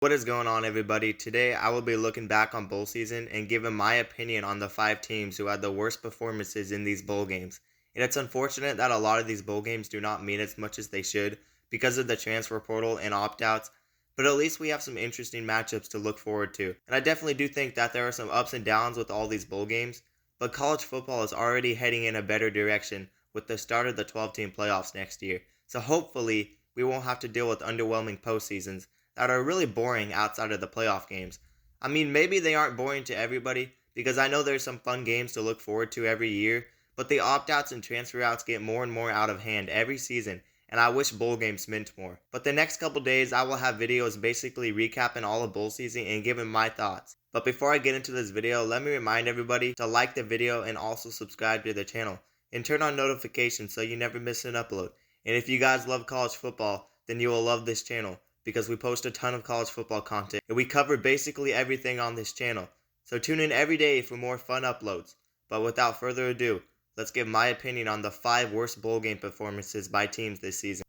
What is going on, everybody? Today I will be looking back on bowl season and giving my opinion on the 5 teams who had the worst performances in these bowl games. And it's unfortunate that a lot of these bowl games do not mean as much as they should because of the transfer portal and opt-outs, but at least we have some interesting matchups to look forward to. And I definitely do think that there are some ups and downs with all these bowl games, but college football is already heading in a better direction with the start of the 12-team playoffs next year. So hopefully we won't have to deal with underwhelming postseasons that are really boring outside of the playoff games. I mean, maybe they aren't boring to everybody because I know there's some fun games to look forward to every year, but the opt-outs and transfer outs get more and more out of hand every season, and I wish bowl games meant more. But the next couple days I will have videos basically recapping all of bowl season and giving my thoughts. But before I get into this video, let me remind everybody to like the video and also subscribe to the channel and turn on notifications so you never miss an upload. And if you guys love college football, then you will love this channel, because we post a ton of college football content and we cover basically everything on this channel. So tune in every day for more fun uploads. But without further ado, let's give my opinion on the 5 worst bowl game performances by teams this season.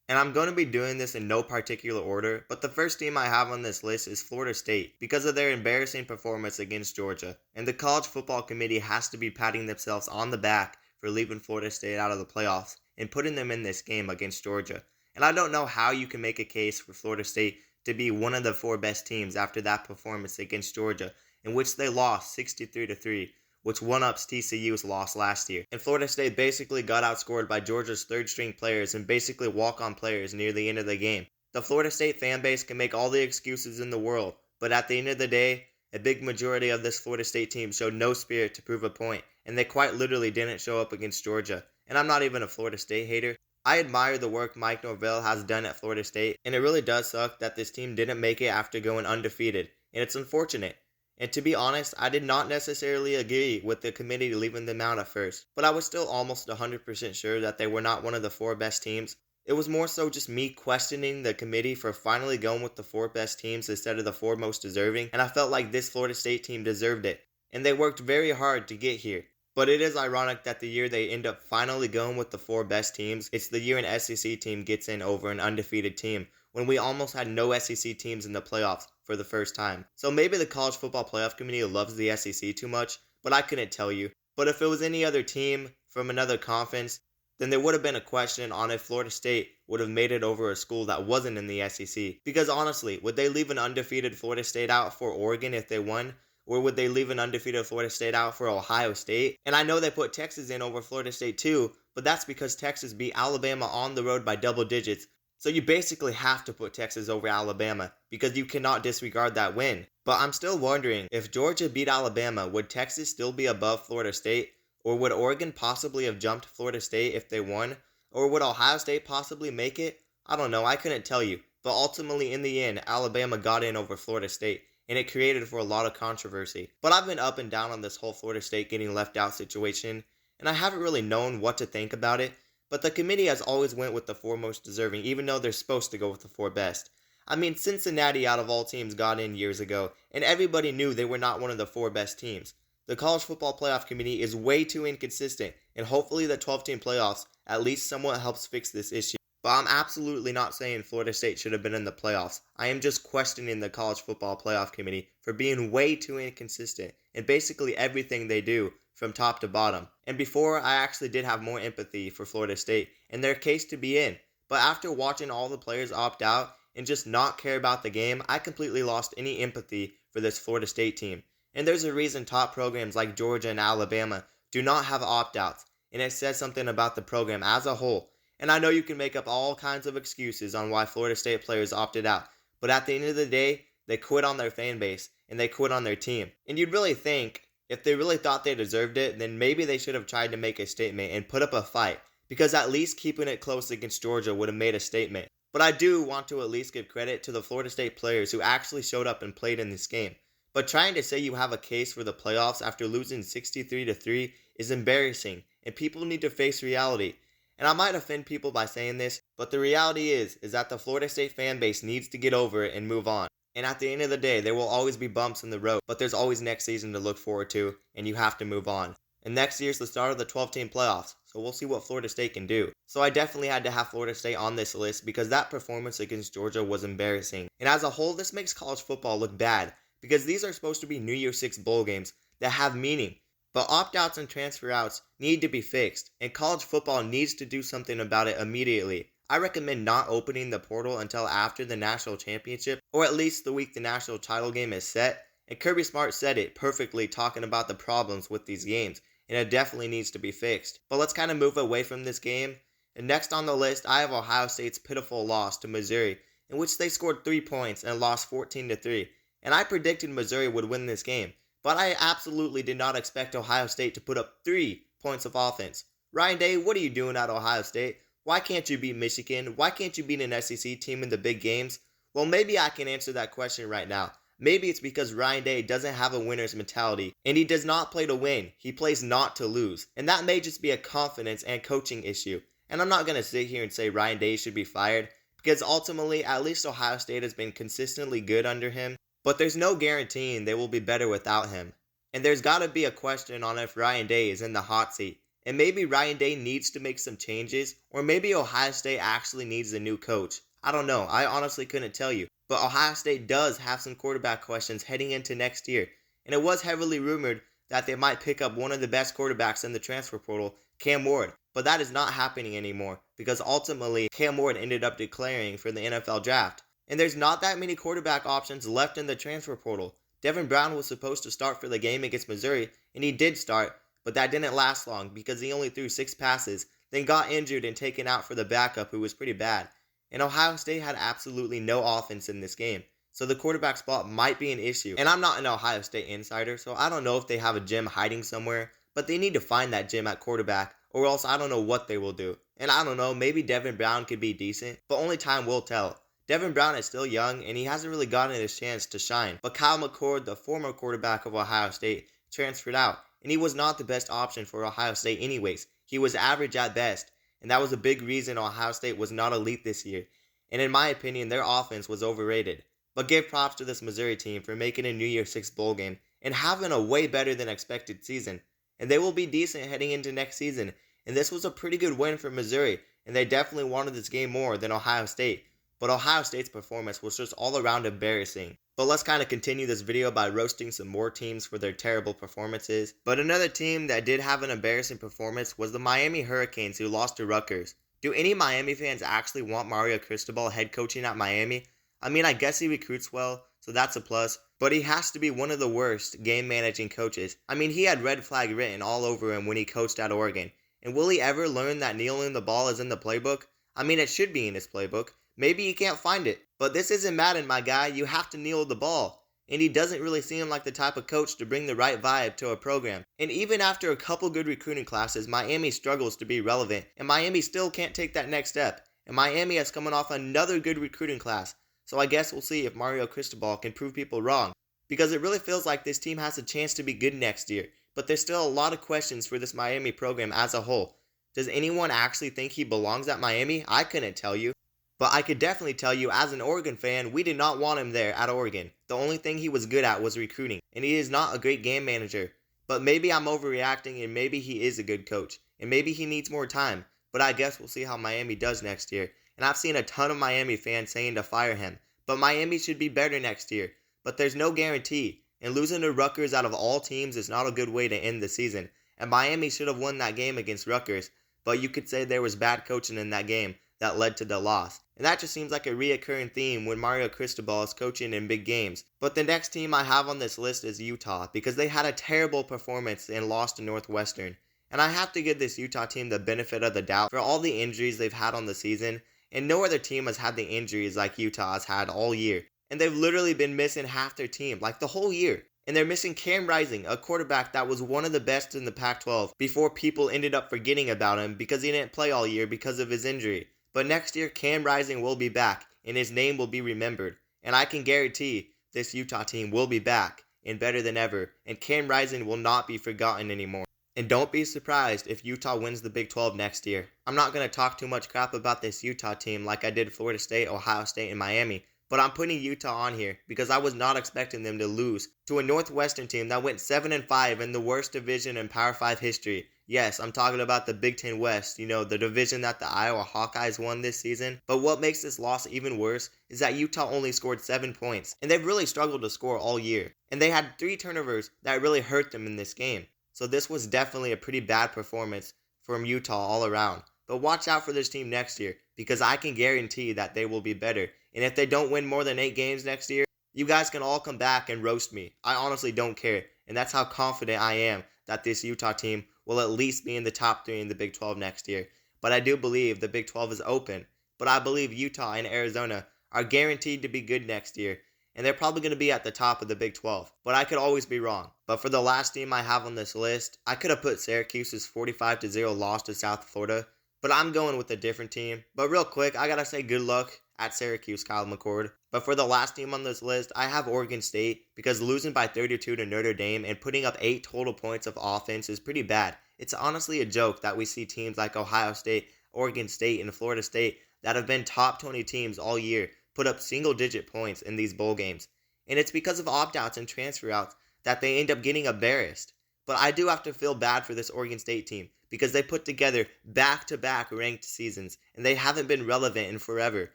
And I'm going to be doing this in no particular order, but the first team I have on this list is Florida State because of their embarrassing performance against Georgia. And the college football committee has to be patting themselves on the back for leaving Florida State out of the playoffs and putting them in this game against Georgia. And I don't know how you can make a case for Florida State to be one of the 4 best teams after that performance against Georgia, in which they lost 63-3, which one-ups TCU's loss last year. And Florida State basically got outscored by Georgia's third-string players and basically walk-on players near the end of the game. The Florida State fan base can make all the excuses in the world, but at the end of the day, a big majority of this Florida State team showed no spirit to prove a point, and they quite literally didn't show up against Georgia. And I'm not even a Florida State hater. I admire the work Mike Norvell has done at Florida State, and it really does suck that this team didn't make it after going undefeated, and it's unfortunate. And to be honest, I did not necessarily agree with the committee leaving them out at first, but I was still almost 100% sure that they were not one of the 4 best teams. It was more so just me questioning the committee for finally going with the 4 best teams instead of the 4 most deserving, and I felt like this Florida State team deserved it, and they worked very hard to get here. But it is ironic that the year they end up finally going with the 4 best teams, it's the year an SEC team gets in over an undefeated team, when we almost had no SEC teams in the playoffs for the first time. So maybe the college football playoff committee loves the SEC too much, but I couldn't tell you. But if it was any other team from another conference, then there would have been a question on if Florida State would have made it over a school that wasn't in the SEC. Because honestly, would they leave an undefeated Florida State out for Oregon if they won? Or would they leave an undefeated Florida State out for Ohio State? And I know they put Texas in over Florida State too, but that's because Texas beat Alabama on the road by double digits. So you basically have to put Texas over Alabama because you cannot disregard that win. But I'm still wondering, if Georgia beat Alabama, would Texas still be above Florida State? Or would Oregon possibly have jumped Florida State if they won? Or would Ohio State possibly make it? I don't know, I couldn't tell you. But ultimately, in the end, Alabama got in over Florida State, and it created for a lot of controversy. But I've been up and down on this whole Florida State getting left out situation, and I haven't really known what to think about it, but the committee has always went with the 4 most deserving, even though they're supposed to go with the 4 best. I mean, Cincinnati out of all teams got in years ago, and everybody knew they were not one of the 4 best teams. The College Football Playoff Committee is way too inconsistent, and hopefully the 12-team playoffs at least somewhat helps fix this issue. But I'm absolutely not saying Florida State should have been in the playoffs. I am just questioning the College Football Playoff Committee for being way too inconsistent in basically everything they do from top to bottom. And before, I actually did have more empathy for Florida State and their case to be in. But after watching all the players opt out and just not care about the game, I completely lost any empathy for this Florida State team. And there's a reason top programs like Georgia and Alabama do not have opt-outs, and it says something about the program as a whole. And I know you can make up all kinds of excuses on why Florida State players opted out, but at the end of the day, they quit on their fan base, and they quit on their team. And you'd really think, if they really thought they deserved it, then maybe they should have tried to make a statement and put up a fight, because at least keeping it close against Georgia would have made a statement. But I do want to at least give credit to the Florida State players who actually showed up and played in this game. But trying to say you have a case for the playoffs after losing 63-3 is embarrassing, and people need to face reality. And I might offend people by saying this, but the reality is that the Florida State fan base needs to get over it and move on. And at the end of the day, there will always be bumps in the road, but there's always next season to look forward to, and you have to move on. And next year's the start of the 12-team playoffs, so we'll see what Florida State can do. So I definitely had to have Florida State on this list because that performance against Georgia was embarrassing. And as a whole, this makes college football look bad because these are supposed to be New Year's Six bowl games that have meaning. But opt-outs and transfer outs need to be fixed, and college football needs to do something about it immediately. I recommend not opening the portal until after the national championship, or at least the week the national title game is set. And Kirby Smart said it perfectly talking about the problems with these games, and it definitely needs to be fixed. But let's kind of move away from this game. And next on the list, I have Ohio State's pitiful loss to Missouri, in which they scored 3 points and lost 14-3. And I predicted Missouri would win this game, but I absolutely did not expect Ohio State to put up 3 points of offense. Ryan Day, what are you doing at Ohio State? Why can't you beat Michigan? Why can't you beat an SEC team in the big games? Well, maybe I can answer that question right now. Maybe it's because Ryan Day doesn't have a winner's mentality, and he does not play to win. He plays not to lose. And that may just be a confidence and coaching issue. And I'm not going to sit here and say Ryan Day should be fired, because ultimately, at least Ohio State has been consistently good under him. But there's no guaranteeing they will be better without him. And there's got to be a question on if Ryan Day is in the hot seat. And maybe Ryan Day needs to make some changes, or maybe Ohio State actually needs a new coach. I don't know. I honestly couldn't tell you. But Ohio State does have some quarterback questions heading into next year. And it was heavily rumored that they might pick up one of the best quarterbacks in the transfer portal, Cam Ward. But that is not happening anymore, because ultimately Cam Ward ended up declaring for the NFL draft. And there's not that many quarterback options left in the transfer portal. Devin Brown was supposed to start for the game against Missouri, and he did start, but that didn't last long because he only threw 6 passes, then got injured and taken out for the backup who was pretty bad. And Ohio State had absolutely no offense in this game, so the quarterback spot might be an issue. And I'm not an Ohio State insider, so I don't know if they have a gem hiding somewhere, but they need to find that gem at quarterback, or else I don't know what they will do. And I don't know, maybe Devin Brown could be decent, but only time will tell. Devin Brown is still young, and he hasn't really gotten his chance to shine. But Kyle McCord, the former quarterback of Ohio State, transferred out, and he was not the best option for Ohio State anyways. He was average at best, and that was a big reason Ohio State was not elite this year. And in my opinion, their offense was overrated. But give props to this Missouri team for making a New Year's Six bowl game and having a way better than expected season. And they will be decent heading into next season. And this was a pretty good win for Missouri, and they definitely wanted this game more than Ohio State. But Ohio State's performance was just all around embarrassing. But let's kind of continue this video by roasting some more teams for their terrible performances. But another team that did have an embarrassing performance was the Miami Hurricanes, who lost to Rutgers. Do any Miami fans actually want Mario Cristobal head coaching at Miami? I mean, I guess he recruits well, so that's a plus, but he has to be one of the worst game managing coaches. I mean, he had red flag written all over him when he coached at Oregon. And will he ever learn that kneeling the ball is in the playbook? I mean, it should be in his playbook. Maybe he can't find it. But this isn't Madden, my guy. You have to kneel the ball. And he doesn't really seem like the type of coach to bring the right vibe to a program. And even after a couple good recruiting classes, Miami struggles to be relevant. And Miami still can't take that next step. And Miami is coming off another good recruiting class. So I guess we'll see if Mario Cristobal can prove people wrong. Because it really feels like this team has a chance to be good next year. But there's still a lot of questions for this Miami program as a whole. Does anyone actually think he belongs at Miami? I couldn't tell you. But I could definitely tell you, as an Oregon fan, we did not want him there at Oregon. The only thing he was good at was recruiting, and he is not a great game manager. But maybe I'm overreacting, and maybe he is a good coach, and maybe he needs more time. But I guess we'll see how Miami does next year. And I've seen a ton of Miami fans saying to fire him. But Miami should be better next year. But there's no guarantee, and losing to Rutgers out of all teams is not a good way to end the season. And Miami should have won that game against Rutgers, but you could say there was bad coaching in that game that led to the loss. And that just seems like a reoccurring theme when Mario Cristobal is coaching in big games. But the next team I have on this list is Utah, because they had a terrible performance and lost to Northwestern. And I have to give this Utah team the benefit of the doubt for all the injuries they've had on the season. And no other team has had the injuries like Utah has had all year. And they've literally been missing half their team, like the whole year. And they're missing Cam Rising, a quarterback that was one of the best in the Pac-12, before people ended up forgetting about him because he didn't play all year because of his injury. But next year, Cam Rising will be back, and his name will be remembered. And I can guarantee this Utah team will be back, and better than ever, and Cam Rising will not be forgotten anymore. And don't be surprised if Utah wins the Big 12 next year. I'm not going to talk too much crap about this Utah team like I did Florida State, Ohio State, and Miami, But I'm putting Utah on here because I was not expecting them to lose to a Northwestern team that went 7-5 in the worst division in Power 5 history. Yes, I'm talking about the Big Ten West, the division that the Iowa Hawkeyes won this season. But what makes this loss even worse is that Utah only scored 7 points, and they've really struggled to score all year. And they had 3 turnovers that really hurt them in this game. So this was definitely a pretty bad performance from Utah all around. But watch out for this team next year because I can guarantee that they will be better. And if they don't win more than 8 games next year, you guys can all come back and roast me. I honestly don't care. And that's how confident I am that this Utah team will at least be in the top 3 in the Big 12 next year. But I do believe the Big 12 is open. But I believe Utah and Arizona are guaranteed to be good next year. And they're probably going to be at the top of the Big 12. But I could always be wrong. But for the last team I have on this list, I could have put Syracuse's 45-0 loss to South Florida. But I'm going with a different team. But real quick, I gotta say good luck at Syracuse, Kyle McCord. But for the last team on this list, I have Oregon State because losing by 32 to Notre Dame and putting up 8 total points of offense is pretty bad. It's honestly a joke that we see teams like Ohio State, Oregon State, and Florida State that have been top 20 teams all year put up single-digit points in these bowl games. And it's because of opt-outs and transfer outs that they end up getting embarrassed. But I do have to feel bad for this Oregon State team because they put together back-to-back ranked seasons and they haven't been relevant in forever.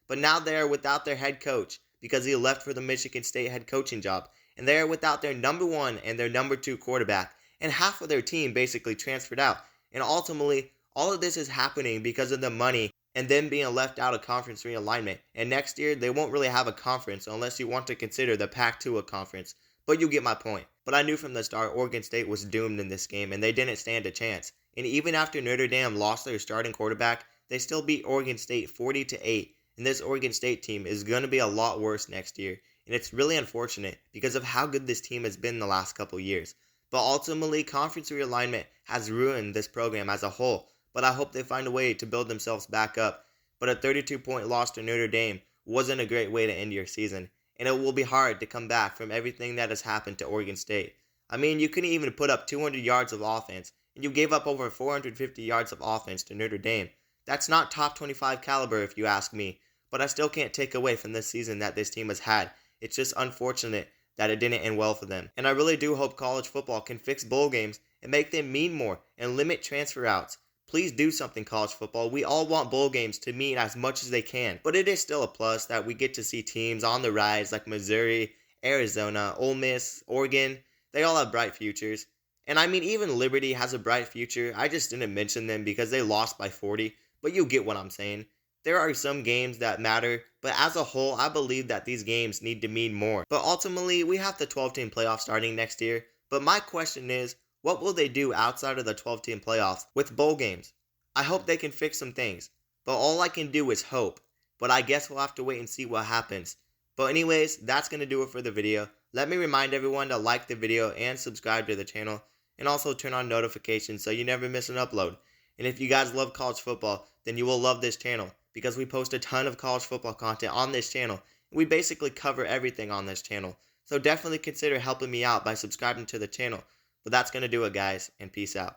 But now they are without their head coach because he left for the Michigan State head coaching job. And they are without their number 1 and their number 2 quarterback. And half of their team basically transferred out. And ultimately, all of this is happening because of the money and them being left out of conference realignment. And next year, they won't really have a conference unless you want to consider the Pac-2 a conference. But you get my point. But I knew from the start Oregon State was doomed in this game and they didn't stand a chance. And even after Notre Dame lost their starting quarterback, they still beat Oregon State 40-8. And this Oregon State team is going to be a lot worse next year. And it's really unfortunate because of how good this team has been the last couple years. But ultimately, conference realignment has ruined this program as a whole. But I hope they find a way to build themselves back up. But a 32-point loss to Notre Dame wasn't a great way to end your season. And it will be hard to come back from everything that has happened to Oregon State. I mean, you couldn't even put up 200 yards of offense, and you gave up over 450 yards of offense to Notre Dame. That's not top 25 caliber if you ask me. But I still can't take away from this season that this team has had. It's just unfortunate that it didn't end well for them. And I really do hope college football can fix bowl games and make them mean more and limit transfer outs. Please do something, college football. We all want bowl games to mean as much as they can. But it is still a plus that we get to see teams on the rise like Missouri, Arizona, Ole Miss, Oregon. They all have bright futures. And I mean, even Liberty has a bright future. I just didn't mention them because they lost by 40. But you get what I'm saying. There are some games that matter, but as a whole, I believe that these games need to mean more. But ultimately, we have the 12-team playoff starting next year. But my question is, what will they do outside of the 12-team playoffs with bowl games? I hope they can fix some things, but all I can do is hope. But I guess we'll have to wait and see what happens. But anyways, that's going to do it for the video. Let me remind everyone to like the video and subscribe to the channel, and also turn on notifications so you never miss an upload. And if you guys love college football, then you will love this channel, because we post a ton of college football content on this channel. We basically cover everything on this channel. So definitely consider helping me out by subscribing to the channel. But that's going to do it, guys, and peace out.